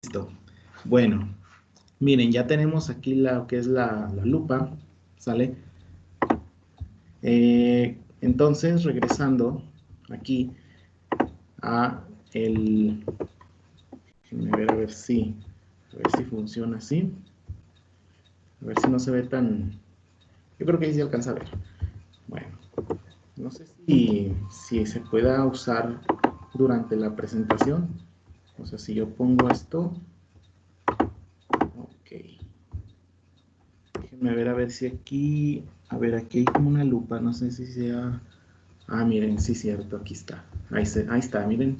Listo. Bueno, miren, ya tenemos aquí lo que es la lupa, ¿sale? Entonces, regresando aquí a el... Déjenme ver a ver si funciona así. A ver si no se ve tan... Yo creo que ahí se alcanza a ver. Bueno, no sé si se pueda usar durante la presentación. O sea, si yo pongo esto... Ok. Déjenme ver a ver si aquí... A ver, aquí hay como una lupa. No sé si sea... Ah, miren, sí, cierto, aquí está. Ahí está, miren.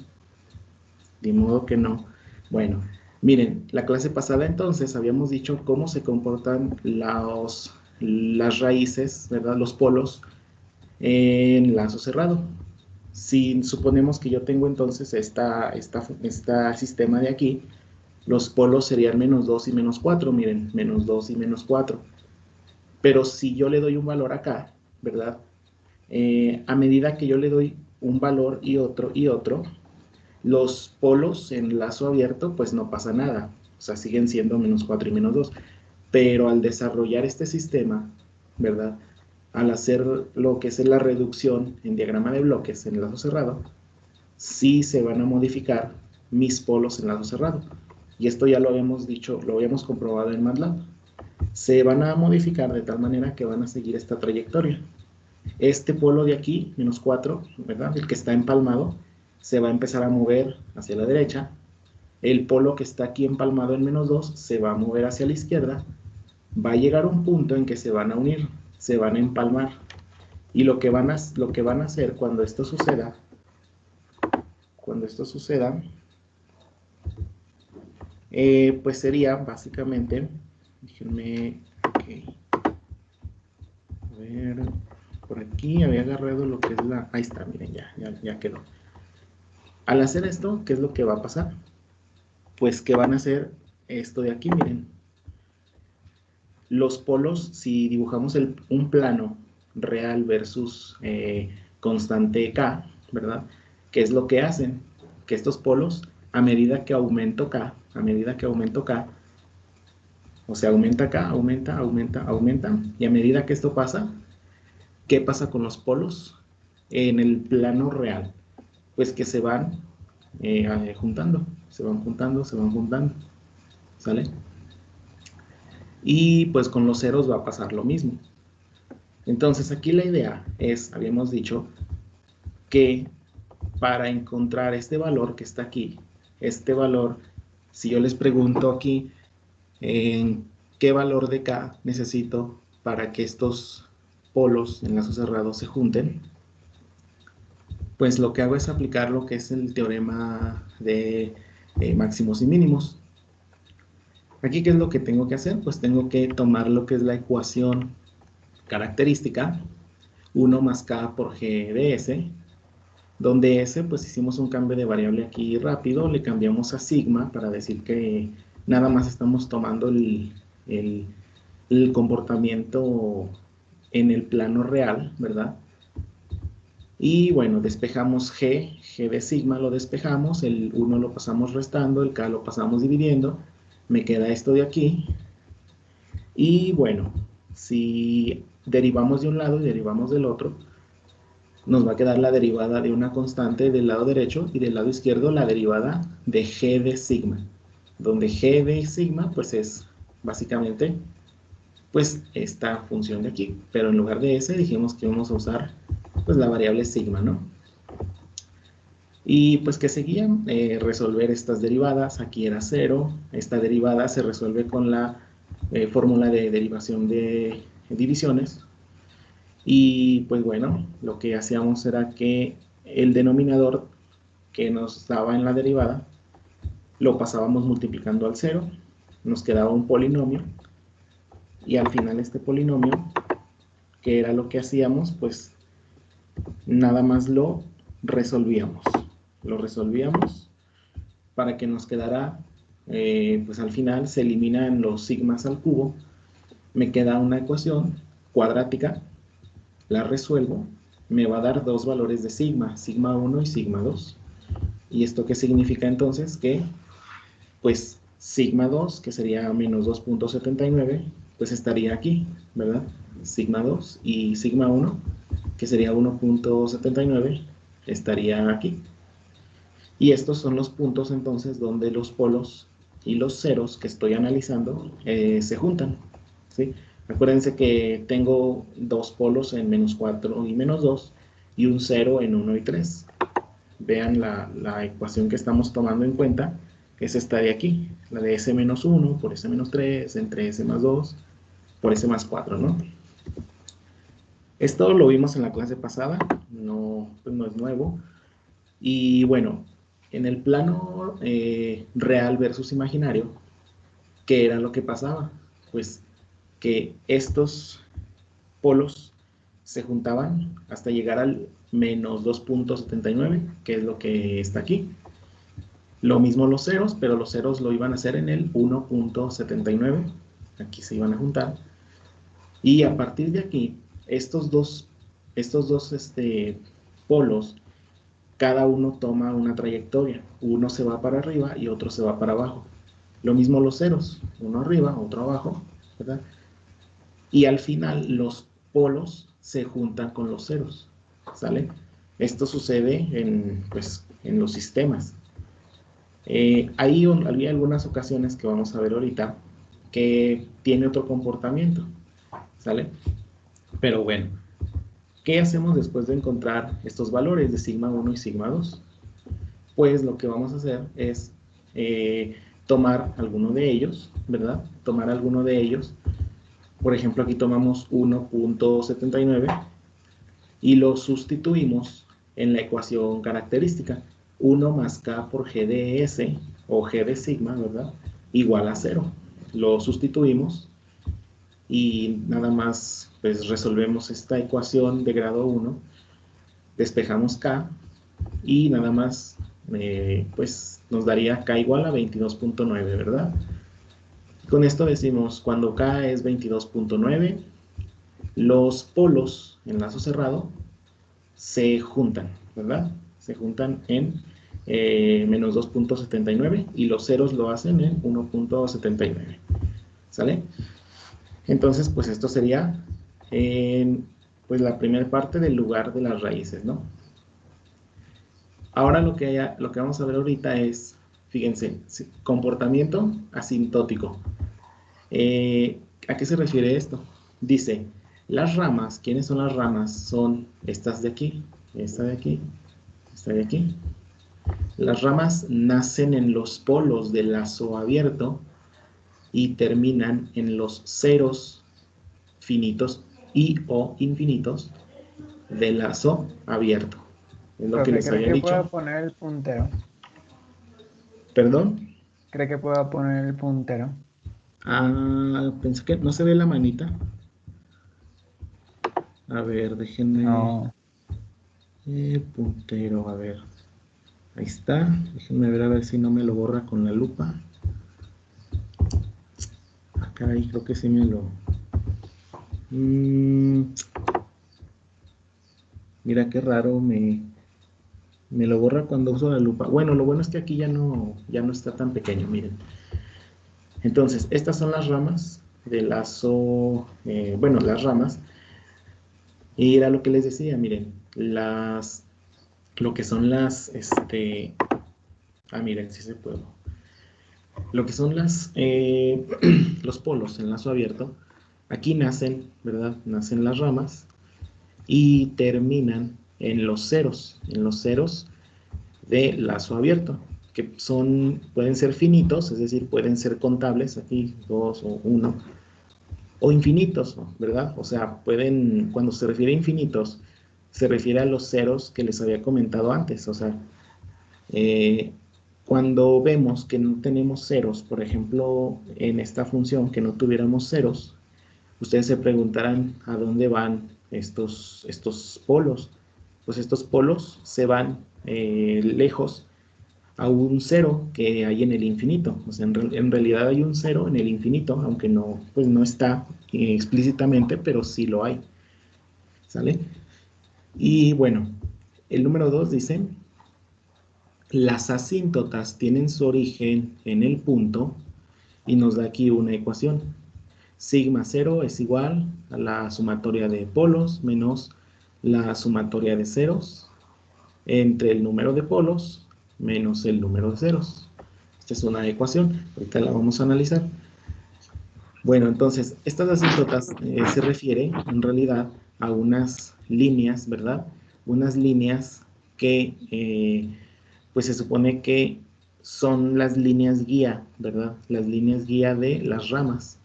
De modo que no. Bueno, miren, la clase pasada entonces habíamos dicho cómo se comportan las raíces, ¿verdad? Los polos en lazo cerrado. Si suponemos que yo tengo entonces esta sistema de aquí, los polos serían -2 y -4, miren, -2 y -4. Pero si yo le doy un valor acá, ¿verdad? A medida que yo le doy un valor y otro, los polos en lazo abierto, pues no pasa nada. O sea, siguen siendo -4 y -2. Pero al desarrollar este sistema, ¿verdad? Al hacer lo que es la reducción en diagrama de bloques en lazo cerrado, sí se van a modificar mis polos en lazo cerrado. Y esto ya lo habíamos dicho, lo habíamos comprobado en MATLAB. Se van a modificar de tal manera que van a seguir esta trayectoria. Este polo de aquí, -4, ¿verdad? El que está empalmado, se va a empezar a mover hacia la derecha. El polo que está aquí empalmado en -2 se va a mover hacia la izquierda. Va a llegar un punto en que se van a unir, se van a empalmar. Y lo que van a hacer cuando esto suceda, pues sería básicamente, déjenme, okay, a ver, por aquí había agarrado lo que es ahí está, miren, ya quedó. Al hacer esto, ¿qué es lo que va a pasar? Pues que van a hacer esto de aquí, miren. Los polos, si dibujamos un plano real versus constante K, ¿verdad? ¿Qué es lo que hacen? Que estos polos, a medida que aumento K, o sea, aumenta K, aumenta, y a medida que esto pasa, ¿qué pasa con los polos en el plano real? Pues que se van juntando, ¿sale? Y pues con los ceros va a pasar lo mismo. Entonces aquí la idea es, habíamos dicho, que para encontrar este valor que está aquí, este valor, si yo les pregunto aquí, ¿qué valor de K necesito para que estos polos en lazo cerrado se junten? Pues lo que hago es aplicar lo que es el teorema de máximos y mínimos. Aquí, ¿qué es lo que tengo que hacer? Pues tengo que tomar lo que es la ecuación característica, 1 más K por G de S, donde S, pues hicimos un cambio de variable aquí rápido, le cambiamos a sigma para decir que nada más estamos tomando el comportamiento en el plano real, ¿verdad? Y bueno, despejamos G de sigma lo despejamos, el 1 lo pasamos restando, el K lo pasamos dividiendo, me queda esto de aquí. Y bueno, si derivamos de un lado y derivamos del otro, nos va a quedar la derivada de una constante del lado derecho y del lado izquierdo la derivada de G de sigma, donde G de sigma pues es básicamente pues esta función de aquí, pero en lugar de S dijimos que íbamos a usar pues la variable sigma, ¿no? Y pues que seguían resolver estas derivadas, aquí era 0, esta derivada se resuelve con la fórmula de derivación de divisiones, y pues bueno, lo que hacíamos era que el denominador que nos daba en la derivada lo pasábamos multiplicando al 0, nos quedaba un polinomio, y al final este polinomio, que era lo que hacíamos, pues nada más lo resolvíamos. Lo resolvíamos para que nos quedara, pues al final se eliminan los sigmas al cubo, me queda una ecuación cuadrática, la resuelvo, me va a dar dos valores de sigma, sigma 1 y sigma 2. ¿Y esto qué significa entonces? Que pues sigma 2, que sería menos 2.79, pues estaría aquí, ¿verdad? Sigma 2 y sigma 1, que sería 1.79, estaría aquí. Y estos son los puntos entonces donde los polos y los ceros que estoy analizando se juntan, ¿sí? Acuérdense que tengo dos polos en menos 4 y menos 2 y un cero en 1 y 3. Vean la ecuación que estamos tomando en cuenta, es esta de aquí, la de S menos 1 por S menos 3 entre S más 2 por S más 4, ¿no? Esto lo vimos en la clase pasada, no, pues no es nuevo. Y bueno, en el plano real versus imaginario, ¿qué era lo que pasaba? Pues que estos polos se juntaban hasta llegar al menos 2.79, que es lo que está aquí. Lo mismo los ceros, pero los ceros lo iban a hacer en el 1.79. Aquí se iban a juntar. Y a partir de aquí, estos dos polos, cada uno toma una trayectoria. Uno se va para arriba y otro se va para abajo. Lo mismo los ceros, uno arriba, otro abajo, ¿verdad? Y al final los polos se juntan con los ceros, ¿sale? Esto sucede pues, en los sistemas. Hay algunas ocasiones que vamos a ver ahorita que tiene otro comportamiento, ¿sale? Pero bueno, ¿qué hacemos después de encontrar estos valores de sigma 1 y sigma 2? Pues lo que vamos a hacer es tomar alguno de ellos, ¿verdad? Tomar alguno de ellos. Por ejemplo, aquí tomamos 1.79 y lo sustituimos en la ecuación característica. 1 más k por g de s, o g de sigma, ¿verdad? Igual a 0. Lo sustituimos y nada más pues resolvemos esta ecuación de grado 1, despejamos k y nada más pues nos daría k igual a 22.9, ¿verdad? Con esto decimos, cuando k es 22.9, los polos en lazo cerrado se juntan, ¿verdad? Se juntan en menos 2.79 y los ceros lo hacen en 1.79, ¿sale? Entonces, pues esto sería pues la primera parte del lugar de las raíces, ¿no? Ahora lo que vamos a ver ahorita es, fíjense, comportamiento asintótico. ¿A qué se refiere esto? Dice, las ramas, ¿quiénes son las ramas? Son estas de aquí, esta de aquí, esta de aquí. Las ramas nacen en los polos del lazo abierto y terminan en los ceros finitos y o infinitos del lazo abierto. Es lo que Profe, les ¿cree había que pueda dicho. poner el puntero? ¿Perdón? ¿Cree que pueda poner el puntero? Ah, pensé que no se ve la manita. A ver, déjenme... No. puntero, a ver. Ahí está. Déjenme ver a ver si no me lo borra con la lupa. Acá ahí creo que sí me lo... mira qué raro, me lo borra cuando uso la lupa. Bueno, lo bueno es que aquí ya no está tan pequeño, miren. Entonces, estas son las ramas del lazo, bueno, las ramas. Y era lo que les decía, miren, lo que son las, miren, si se puedo. Lo que son los polos en lazo abierto, aquí nacen, ¿verdad? Nacen las ramas y terminan en los ceros de lazo abierto, que pueden ser finitos, es decir, pueden ser contables, aquí 2 o 1, o infinitos, ¿verdad? O sea, cuando se refiere a infinitos, se refiere a los ceros que les había comentado antes, o sea, eh, cuando vemos que no tenemos ceros, por ejemplo, en esta función, que no tuviéramos ceros, ustedes se preguntarán a dónde van estos polos. Pues estos polos se van lejos a un cero que hay en el infinito. O sea, en realidad hay un cero en el infinito, aunque no, pues no está explícitamente, pero sí lo hay. ¿Sale? Y bueno, el número 2 dice, las asíntotas tienen su origen en el punto y nos da aquí una ecuación. Sigma 0 es igual a la sumatoria de polos menos la sumatoria de ceros entre el número de polos menos el número de ceros. Esta es una ecuación, ahorita la vamos a analizar. Bueno, entonces, estas asíntotas se refiere en realidad a unas líneas, ¿verdad? Unas líneas que pues se supone que son las líneas guía, ¿verdad? Las líneas guía de las ramas.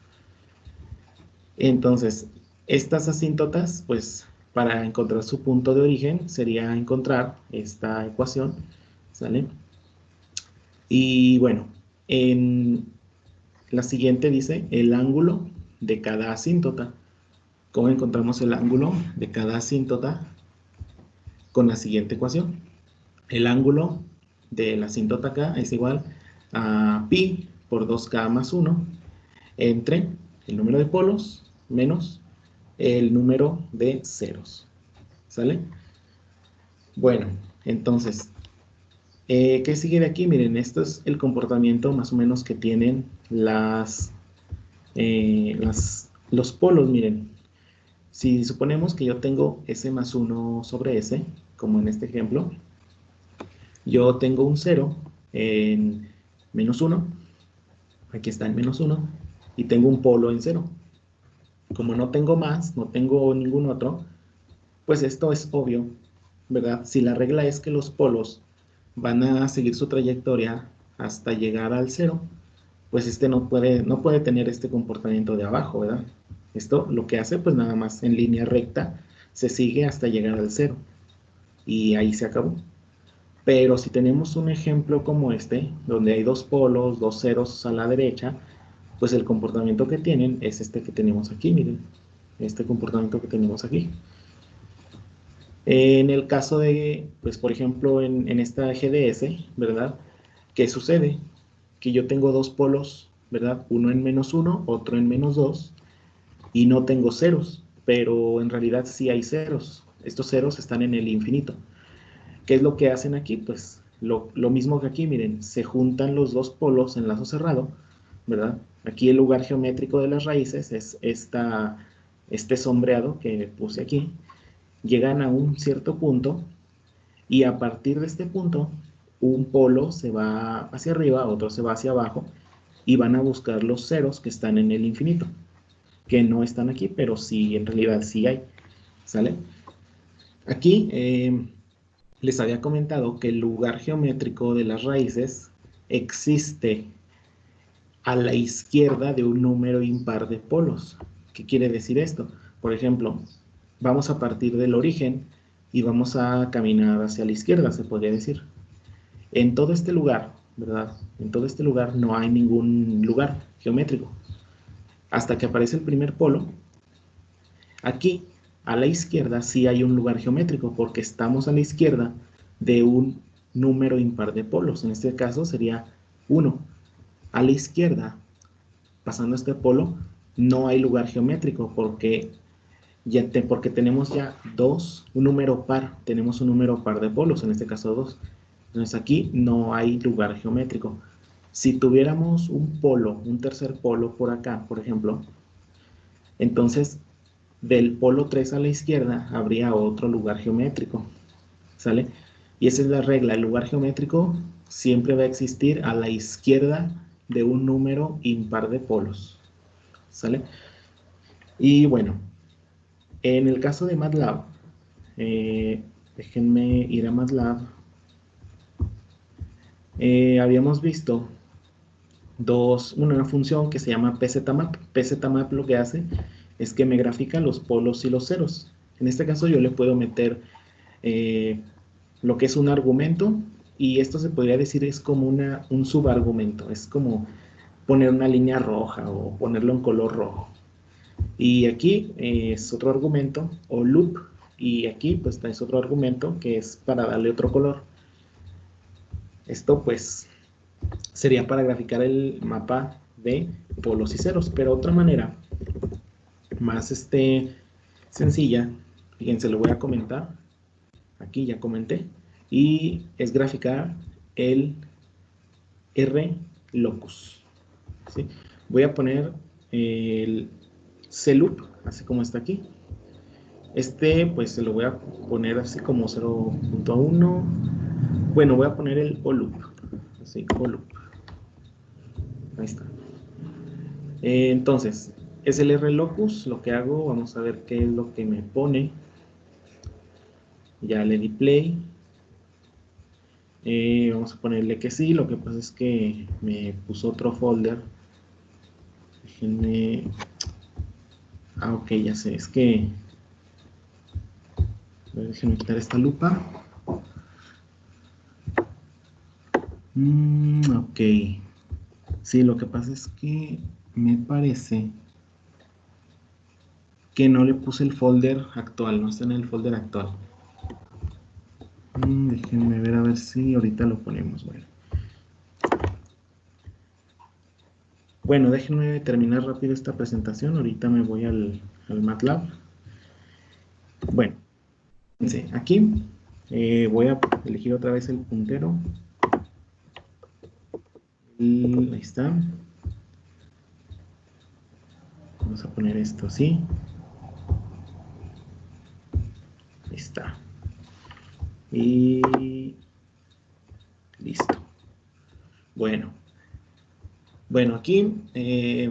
Entonces, estas asíntotas, pues para encontrar su punto de origen sería encontrar esta ecuación, ¿sale? Y bueno, en la siguiente dice el ángulo de cada asíntota. ¿Cómo encontramos el ángulo de cada asíntota? Con la siguiente ecuación. El ángulo de la asíntota acá es igual a pi por 2k más 1 entre el número de polos menos el número de ceros. ¿Sale? Bueno, entonces, ¿qué sigue de aquí? Miren, esto es el comportamiento más o menos que tienen los polos. Miren, si suponemos que yo tengo S más 1 sobre S, como en este ejemplo, yo tengo un 0 en menos 1, aquí está en menos 1, y tengo un polo en 0. Como no tengo más, no tengo ningún otro, pues esto es obvio, ¿verdad? Si la regla es que los polos van a seguir su trayectoria hasta llegar al 0, pues este no puede tener este comportamiento de abajo, ¿verdad? Esto lo que hace, pues nada más en línea recta, se sigue hasta llegar al 0. Y ahí se acabó. Pero si tenemos un ejemplo como este, donde hay dos polos, dos ceros a la derecha, pues el comportamiento que tienen es este que tenemos aquí, miren. Este comportamiento que tenemos aquí. En el caso de, pues por ejemplo, en esta GDS, ¿verdad? ¿Qué sucede? Que yo tengo dos polos, ¿verdad? Uno en menos 1, otro en menos 2, y no tengo ceros, pero en realidad sí hay ceros. Estos ceros están en el infinito. ¿Qué es lo que hacen aquí? Pues lo mismo que aquí, miren, se juntan los dos polos en lazo cerrado, ¿verdad? Aquí el lugar geométrico de las raíces es este sombreado que puse aquí. Llegan a un cierto punto y a partir de este punto, un polo se va hacia arriba, otro se va hacia abajo y van a buscar los ceros que están en el infinito, que no están aquí, pero sí, en realidad sí hay, ¿sale? Aquí les había comentado que el lugar geométrico de las raíces existe a la izquierda de un número impar de polos. ¿Qué quiere decir esto? Por ejemplo, vamos a partir del origen y vamos a caminar hacia la izquierda, se podría decir. En todo este lugar, ¿verdad? En todo este lugar no hay ningún lugar geométrico. Hasta que aparece el primer polo, aquí a la izquierda sí hay un lugar geométrico porque estamos a la izquierda de un número impar de polos. En este caso sería 1. A la izquierda, pasando este polo, no hay lugar geométrico porque porque tenemos ya un número par, tenemos un número par de polos, en este caso 2. Entonces aquí no hay lugar geométrico. Si tuviéramos un polo, un tercer polo por acá, por ejemplo, entonces del polo 3 a la izquierda habría otro lugar geométrico, ¿sale? Y esa es la regla, el lugar geométrico siempre va a existir a la izquierda de un número impar de polos, ¿sale? Y bueno, en el caso de MATLAB, déjenme ir a MATLAB, habíamos visto una función que se llama pzmap. Pzmap lo que hace es que me grafica los polos y los ceros. En este caso yo le puedo meter lo que es un argumento y esto se podría decir es como un subargumento, es como poner una línea roja o ponerlo en color rojo. Y aquí es otro argumento o loop y aquí pues es otro argumento que es para darle otro color. Esto pues sería para graficar el mapa de polos y ceros, pero otra manera más sencilla, fíjense, lo voy a comentar, aquí ya comenté, y es graficar el R locus, ¿sí? voy a poner el cloop, así como está aquí. Pues se lo voy a poner así como 0.1. Bueno, voy a poner el oloop, así, oloop. Ahí está. Entonces, SLR locus, lo que hago, vamos a ver qué es lo que me pone. Ya le di play. Vamos a ponerle que sí, lo que pasa es que me puso otro folder. Déjenme... Ah, ok, ya sé, es que... Déjenme quitar esta lupa. Ok. Sí, lo que pasa es que me parece que no le puse el folder actual, no está en el folder actual. Déjenme ver a ver si ahorita lo ponemos. Bueno, déjenme terminar rápido esta presentación. Ahorita me voy al MATLAB. Bueno, aquí voy a elegir otra vez el puntero. Y ahí está. Vamos a poner esto así. Ahí está. Y listo. Bueno, aquí,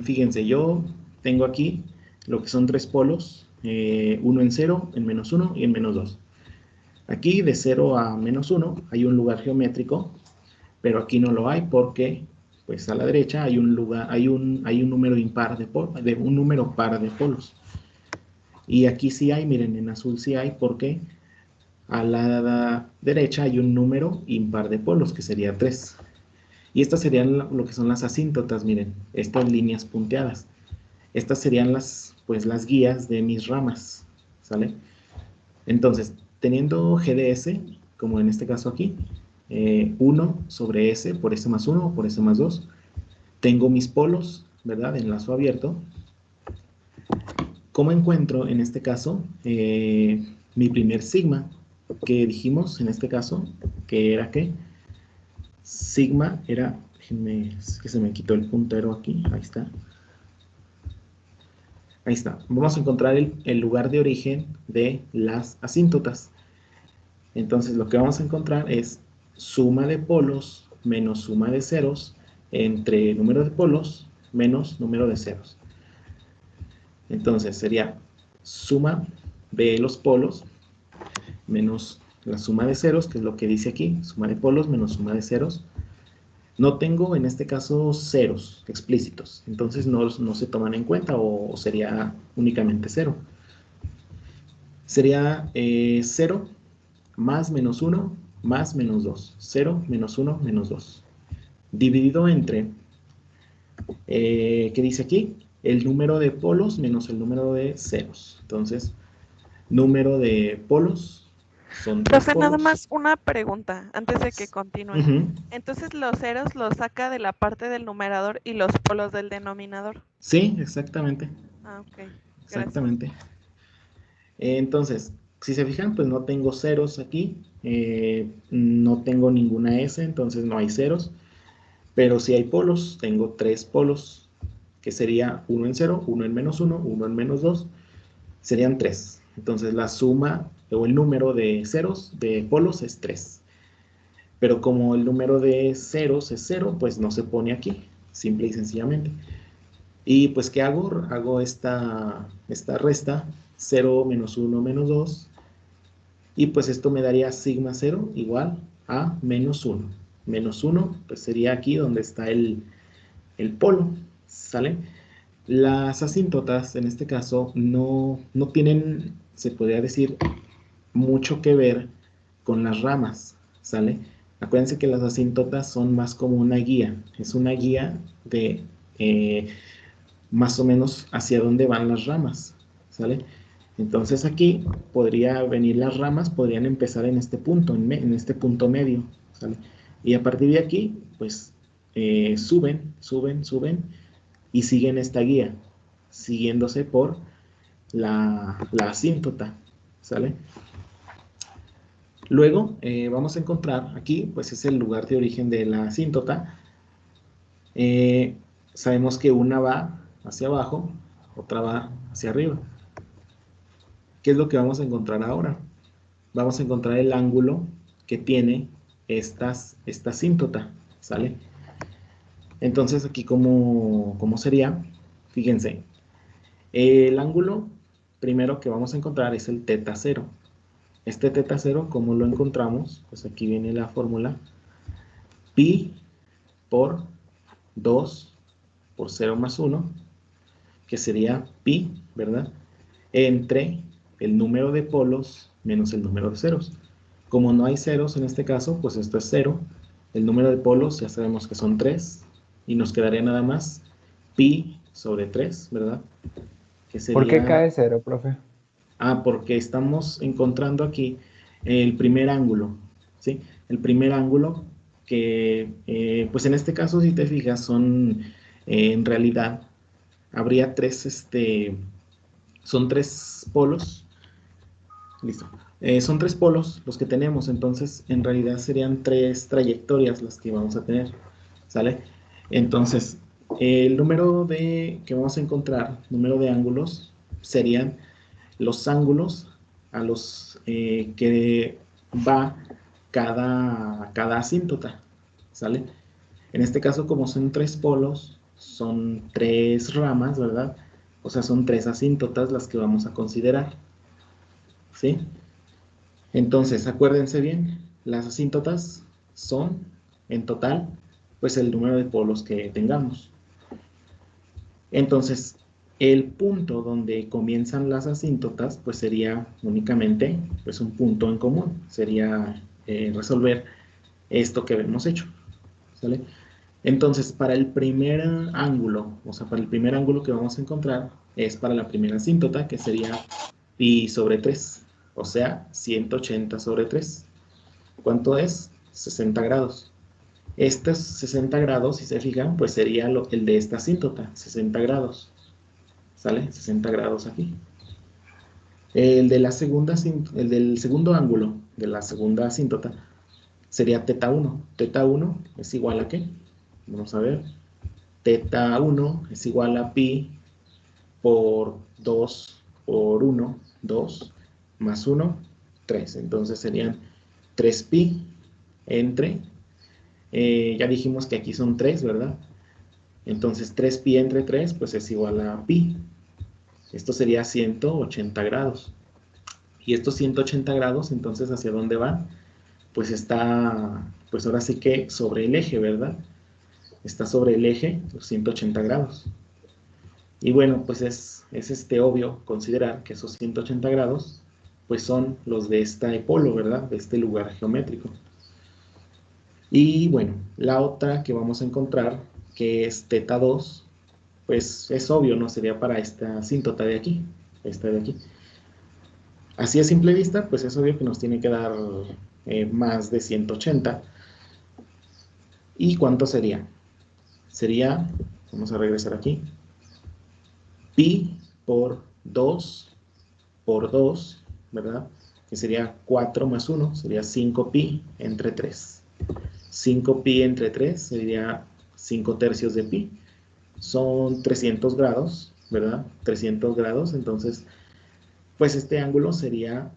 fíjense, yo tengo aquí lo que son tres polos, uno en 0, en -1 y en -2. Aquí de 0 a -1 hay un lugar geométrico, pero aquí no lo hay porque, pues a la derecha hay un lugar, hay un número impar un número par de polos. Y aquí sí hay, miren, en azul sí hay porque a la derecha hay un número impar de polos, que sería 3. Y estas serían lo que son las asíntotas, miren, estas líneas punteadas. Estas serían pues, las guías de mis ramas, ¿sale? Entonces, teniendo GDS, como en este caso aquí, 1 sobre S por S más 1 o por S más 2, tengo mis polos, ¿verdad? En lazo abierto. ¿Cómo encuentro en este caso mi primer sigma? Que dijimos en este caso, que era ¿qué? Sigma era, déjenme, es que se me quitó el puntero aquí, ahí está. Ahí está. Vamos a encontrar el lugar de origen de las asíntotas. Entonces lo que vamos a encontrar es suma de polos menos suma de ceros entre número de polos menos número de ceros. Entonces sería suma de los polos menos la suma de ceros, que es lo que dice aquí, suma de polos menos suma de ceros. No tengo en este caso ceros explícitos, entonces no se toman en cuenta o sería únicamente 0. Sería 0 más menos 1 más menos 2. 0 menos 1 menos 2. Dividido entre, ¿qué dice aquí? El número de polos menos el número de ceros. Entonces, número de polos son 3 Profe, nada polos. más una pregunta antes de que continúe. Ujú. Entonces, los ceros los saca de la parte del numerador y los polos del denominador. Sí, exactamente. Ah, ok. Gracias. Exactamente. Entonces, si se fijan, pues no tengo ceros aquí, no tengo ninguna S, entonces no hay ceros, pero si hay polos, tengo 3 polos, que sería 1 en 0, 1 en -1, 1 en -2, serían 3. Entonces la suma o el número de ceros de polos es 3. Pero como el número de ceros es 0, pues no se pone aquí, simple y sencillamente. Y pues, ¿qué hago? Hago esta resta, 0 menos 1 menos 2, y pues esto me daría sigma 0 igual a menos 1. Menos 1, pues sería aquí donde está el polo, ¿sale? Las asíntotas, en este caso, no tienen, se podría decir, mucho que ver con las ramas, ¿sale? Acuérdense que las asíntotas son más como una guía, es una guía de más o menos hacia dónde van las ramas, ¿sale? Entonces aquí podría venir las ramas, podrían empezar en este punto, en este punto medio, ¿sale? Y a partir de aquí, pues suben, suben, suben y siguen esta guía, siguiéndose por la asíntota, ¿sale? Luego vamos a encontrar aquí, pues es el lugar de origen de la asíntota. sabemos que una va hacia abajo, otra va hacia arriba. ¿Qué es lo que vamos a encontrar ahora? Vamos a encontrar el ángulo que tiene esta asíntota, ¿sale? Entonces aquí, ¿cómo sería? Fíjense, el ángulo primero que vamos a encontrar es el teta cero. Este teta cero, ¿cómo lo encontramos? Pues aquí viene la fórmula. Pi por 2 por 0 más 1, que sería pi, ¿verdad? Entre el número de polos menos el número de ceros. Como no hay ceros en este caso, pues esto es 0. El número de polos ya sabemos que son 3. Y nos quedaría nada más pi sobre 3, ¿verdad? Que ¿Por qué sería... cae cero, profe? porque estamos encontrando aquí el primer ángulo, ¿sí? El primer ángulo que, pues en este caso, si te fijas, son, en realidad, habría son tres polos, listo. Son tres polos los que tenemos, entonces en realidad serían tres trayectorias las que vamos a tener, ¿sale? Entonces, el número que vamos a encontrar, número de ángulos, serían los ángulos a los que va cada asíntota, ¿sale? En este caso, como son tres polos, son tres ramas, ¿verdad? O sea, son tres asíntotas las que vamos a considerar, ¿sí? Entonces, acuérdense bien, las asíntotas son, en total, pues el número de polos que tengamos. Entonces, el punto donde comienzan las asíntotas, pues sería únicamente pues un punto en común. Sería resolver esto que hemos hecho, ¿sale? Entonces, para el primer ángulo, o sea, para el primer ángulo que vamos a encontrar, es para la primera asíntota, que sería pi sobre 3, o sea, 180 sobre 3. ¿Cuánto es? 60 grados. Estos 60 grados, si se fijan, pues sería el de esta asíntota, 60 grados. ¿Sale? 60 grados aquí. El del segundo ángulo de la segunda asíntota sería teta 1. Teta 1 es igual a ¿qué? Vamos a ver. Teta 1 es igual a pi por 2 por 1, 2, más 1, 3. Entonces serían 3 pi entre, ya dijimos que aquí son 3, ¿verdad? Entonces 3 pi entre 3, pues es igual a pi. Esto sería 180 grados. Y estos 180 grados, entonces, ¿hacia dónde van? Pues está, pues ahora sí que sobre el eje, ¿verdad? Está sobre el eje, los 180 grados. Y bueno, pues es obvio considerar que esos 180 grados, pues son los de este polo, ¿verdad? De este lugar geométrico. Y bueno, la otra que vamos a encontrar, que es teta 2, pues es obvio, ¿no? Sería para esta asíntota de aquí, esta de aquí. Así a simple vista, pues es obvio que nos tiene que dar más de 180. ¿Y cuánto sería? Sería, vamos a regresar aquí, pi por 2 por 2, ¿verdad? Que sería 4 más 1, sería 5 pi entre 3. 5 pi entre 3 sería 5 tercios de pi. Son 300 grados, ¿verdad? 300 grados, entonces, pues este ángulo sería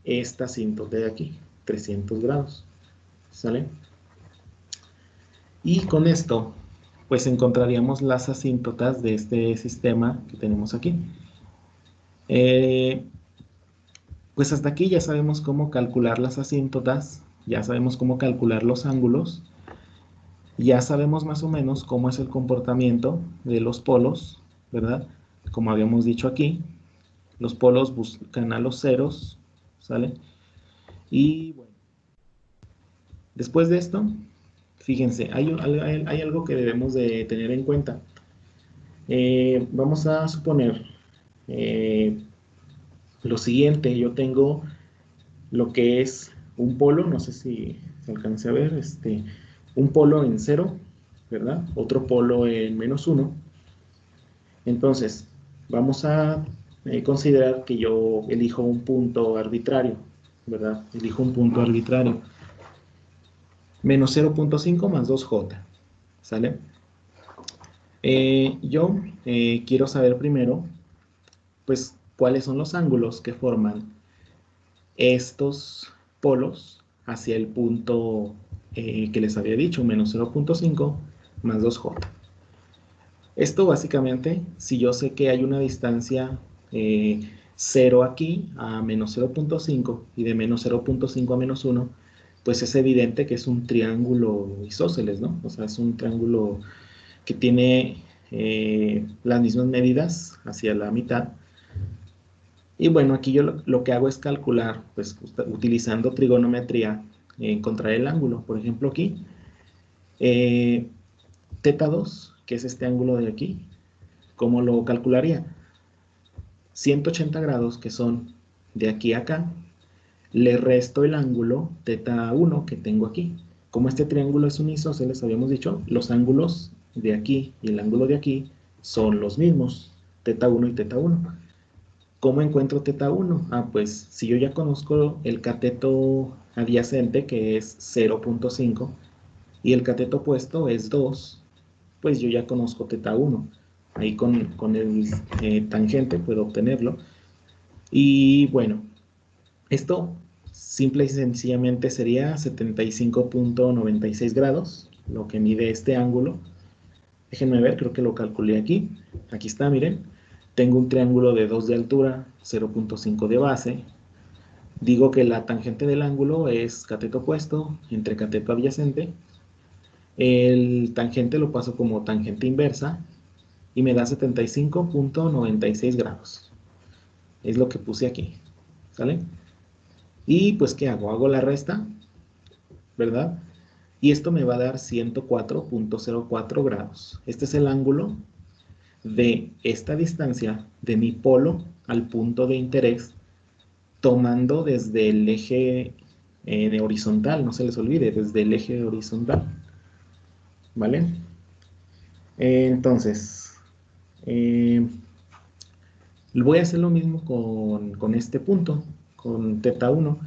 esta asíntota de aquí, 300 grados, ¿sale? Y con esto, pues encontraríamos las asíntotas de este sistema que tenemos aquí. Pues hasta aquí ya sabemos cómo calcular las asíntotas, ya sabemos cómo calcular los ángulos, ya sabemos más o menos cómo es el comportamiento de los polos, ¿verdad? Como habíamos dicho aquí, los polos buscan a los ceros, ¿sale? Y bueno, después de esto, fíjense, hay algo que debemos de tener en cuenta. Vamos a suponer lo siguiente, yo tengo lo que es un polo, no sé si se alcance a ver, un polo en 0, ¿verdad? Otro polo en -1. Entonces, vamos a considerar que yo elijo un punto arbitrario, ¿verdad? Elijo un punto arbitrario. Menos 0.5 más 2j, ¿sale? Yo quiero saber primero, pues, cuáles son los ángulos que forman estos polos hacia el punto que les había dicho, menos 0.5 más 2j. Esto básicamente, si yo sé que hay una distancia 0 aquí a menos 0.5 y de menos 0.5 a menos 1, pues es evidente que es un triángulo isósceles, ¿no? O sea, es un triángulo que tiene las mismas medidas hacia la mitad. Y bueno, aquí yo lo que hago es calcular, pues utilizando trigonometría, encontrar el ángulo. Por ejemplo, aquí, teta 2, que es este ángulo de aquí, ¿cómo lo calcularía? 180 grados, que son de aquí a acá, le resto el ángulo teta 1 que tengo aquí. Como este triángulo es un isósceles, habíamos dicho, los ángulos de aquí y el ángulo de aquí son los mismos, teta 1 y teta 1. ¿Cómo encuentro teta 1? Ah, pues si yo ya conozco el cateto adyacente, que es 0.5, y el cateto opuesto es 2, pues yo ya conozco teta 1. Ahí con el tangente puedo obtenerlo. Y bueno, esto simple y sencillamente sería 75.96 grados, lo que mide este ángulo. Déjenme ver, creo que lo calculé aquí. Aquí está, miren. Tengo un triángulo de 2 de altura, 0.5 de base. Digo que la tangente del ángulo es cateto opuesto entre cateto adyacente. El tangente lo paso como tangente inversa y me da 75.96 grados. Es lo que puse aquí, ¿sale? Y pues, ¿qué hago? Hago la resta, ¿verdad? Y esto me va a dar 104.04 grados. Este es el ángulo de esta distancia de mi polo al punto de interés, tomando desde el eje de horizontal, no se les olvide, desde el eje horizontal, ¿vale? Entonces, eh, voy a hacer lo mismo con este punto, con teta 1,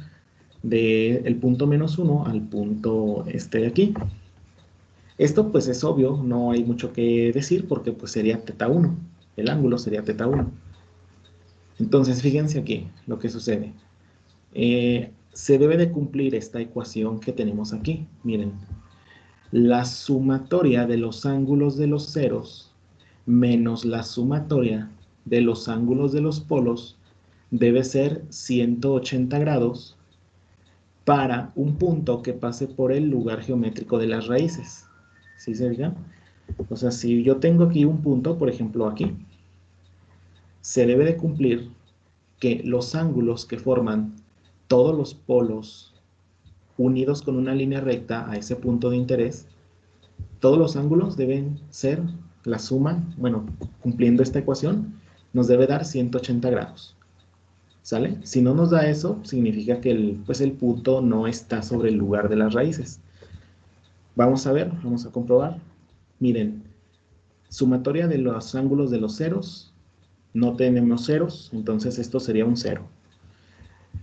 del punto menos 1 al punto este de aquí. Esto pues es obvio, no hay mucho que decir porque pues sería teta 1, el ángulo sería teta 1. Entonces fíjense aquí lo que sucede. Se debe de cumplir esta ecuación que tenemos aquí. Miren, la sumatoria de los ángulos de los ceros menos la sumatoria de los ángulos de los polos debe ser 180 grados para un punto que pase por el lugar geométrico de las raíces. ¿Sí se fijan? O sea, si yo tengo aquí un punto, por ejemplo aquí, se debe de cumplir que los ángulos que forman todos los polos unidos con una línea recta a ese punto de interés, todos los ángulos deben ser la suma, bueno, cumpliendo esta ecuación, nos debe dar 180 grados. ¿Sale? Si no nos da eso, significa que el punto no está sobre el lugar de las raíces. Vamos a ver, vamos a comprobar. Miren, sumatoria de los ángulos de los ceros, no tenemos ceros, entonces esto sería un 0.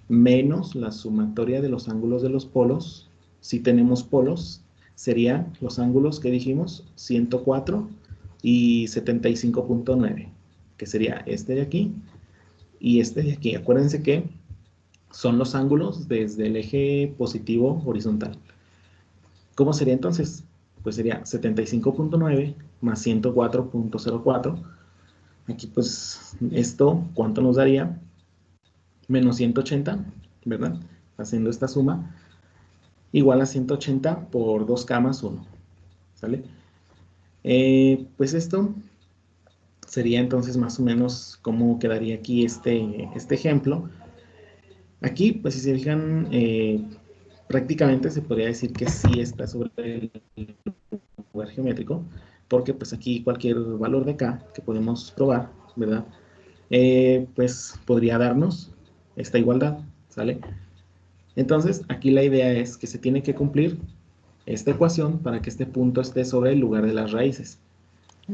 Menos la sumatoria de los ángulos de los polos, si tenemos polos, serían los ángulos que dijimos, 104 y 75.9, que sería este de aquí y este de aquí. Acuérdense que son los ángulos desde el eje positivo horizontal. ¿Cómo sería entonces? Pues sería 75.9 más 104.04. Aquí pues esto, ¿cuánto nos daría? Menos 180, ¿verdad? Haciendo esta suma, igual a 180 por 2k más 1, ¿sale? Pues esto sería entonces más o menos cómo quedaría aquí este ejemplo. Aquí, pues si se fijan, prácticamente se podría decir que sí está sobre el lugar geométrico, porque pues aquí cualquier valor de k que podemos probar, ¿verdad? Pues podría darnos esta igualdad, ¿sale? Entonces, aquí la idea es que se tiene que cumplir esta ecuación para que este punto esté sobre el lugar de las raíces.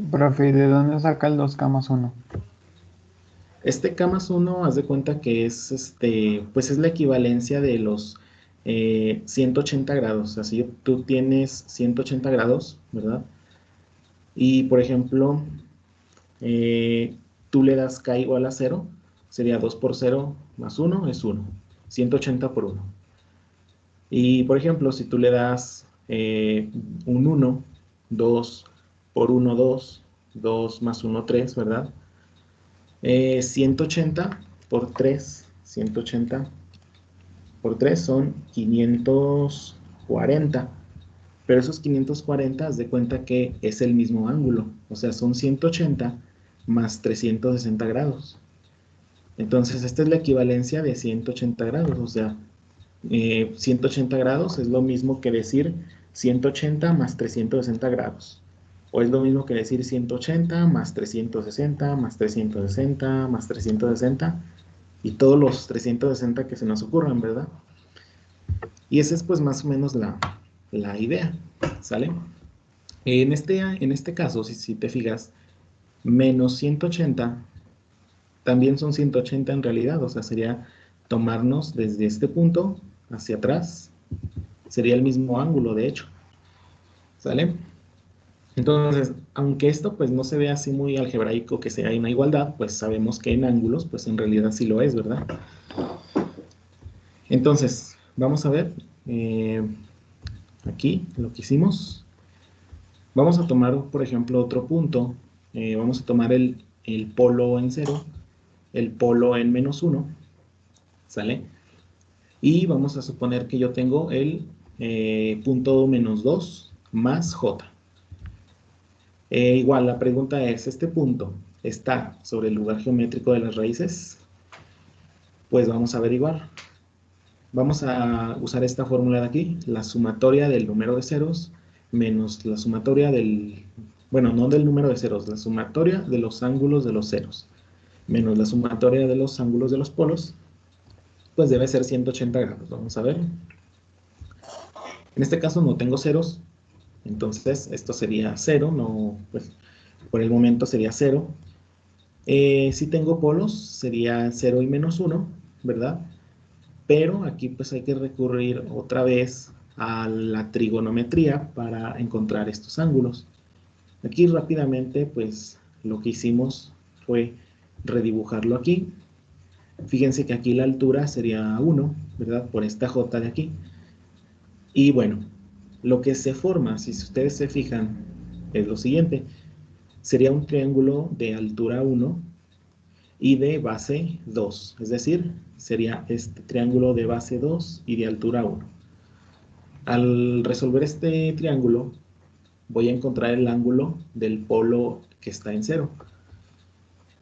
Profe, ¿y de dónde saca el 2K más 1? Este K más 1, haz de cuenta que es, pues es la equivalencia de los 180 grados. O sea, si tú tienes 180 grados, ¿verdad? Y, por ejemplo, tú le das k igual a 0, sería 2 por 0 más 1 es 1. 180 por 1. Y, por ejemplo, si tú le das un 1, 2 por 1, 2, 2 más 1, 3, ¿verdad? 180 por 3, 180 por 3 son 540. Pero esos 540, haz de cuenta que es el mismo ángulo. O sea, son 180 más 360 grados. Entonces, esta es la equivalencia de 180 grados. O sea, 180 grados es lo mismo que decir 180 más 360 grados. O es lo mismo que decir 180 más 360 más 360 más 360 y todos los 360 que se nos ocurran, ¿verdad? Y esa es pues más o menos la idea, ¿sale? En este caso, si te fijas, menos 180 también son 180 en realidad, o sea, sería tomarnos desde este punto hacia atrás, sería el mismo ángulo, de hecho, ¿sale? Entonces, aunque esto pues no se ve así muy algebraico que sea una igualdad, pues sabemos que en ángulos, pues en realidad sí lo es, ¿verdad? Entonces, vamos a ver aquí lo que hicimos. Vamos a tomar, por ejemplo, otro punto. Vamos a tomar el polo en 0, el polo en menos 1, ¿sale? Y vamos a suponer que yo tengo el punto menos 2 más j. Igual, la pregunta es, ¿este punto está sobre el lugar geométrico de las raíces? Pues vamos a averiguar. Vamos a usar esta fórmula de aquí, la sumatoria del número de ceros menos la sumatoria del, bueno, no del número de ceros, la sumatoria de los ángulos de los ceros menos la sumatoria de los ángulos de los polos, pues debe ser 180 grados. Vamos a ver. En este caso no tengo ceros, entonces esto sería 0, no, pues por el momento sería 0. Si tengo polos, sería 0 y menos 1, ¿verdad? Pero aquí pues hay que recurrir otra vez a la trigonometría para encontrar estos ángulos. Aquí rápidamente pues lo que hicimos fue redibujarlo aquí. Fíjense que aquí la altura sería 1, ¿verdad? Por esta J de aquí. Y bueno, lo que se forma, si ustedes se fijan, es lo siguiente. Sería un triángulo de altura 1 y de base 2. Es decir, sería este triángulo de base 2 y de altura 1. Al resolver este triángulo, voy a encontrar el ángulo del polo que está en 0.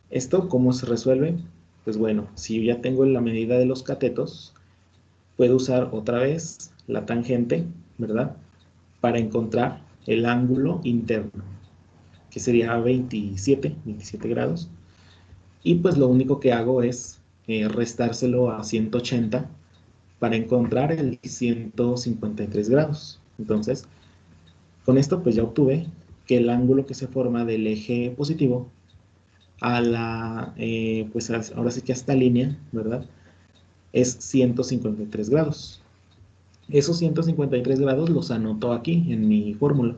¿Esto cómo se resuelve? Pues bueno, si yo ya tengo la medida de los catetos, puedo usar otra vez la tangente, ¿verdad? Para encontrar el ángulo interno, que sería 27 grados. Y pues lo único que hago es restárselo a 180 para encontrar el 153 grados. Entonces, con esto pues ya obtuve que el ángulo que se forma del eje positivo a la, pues ahora sí que a esta línea, ¿verdad? Es 153 grados. Esos 153 grados los anoto aquí en mi fórmula.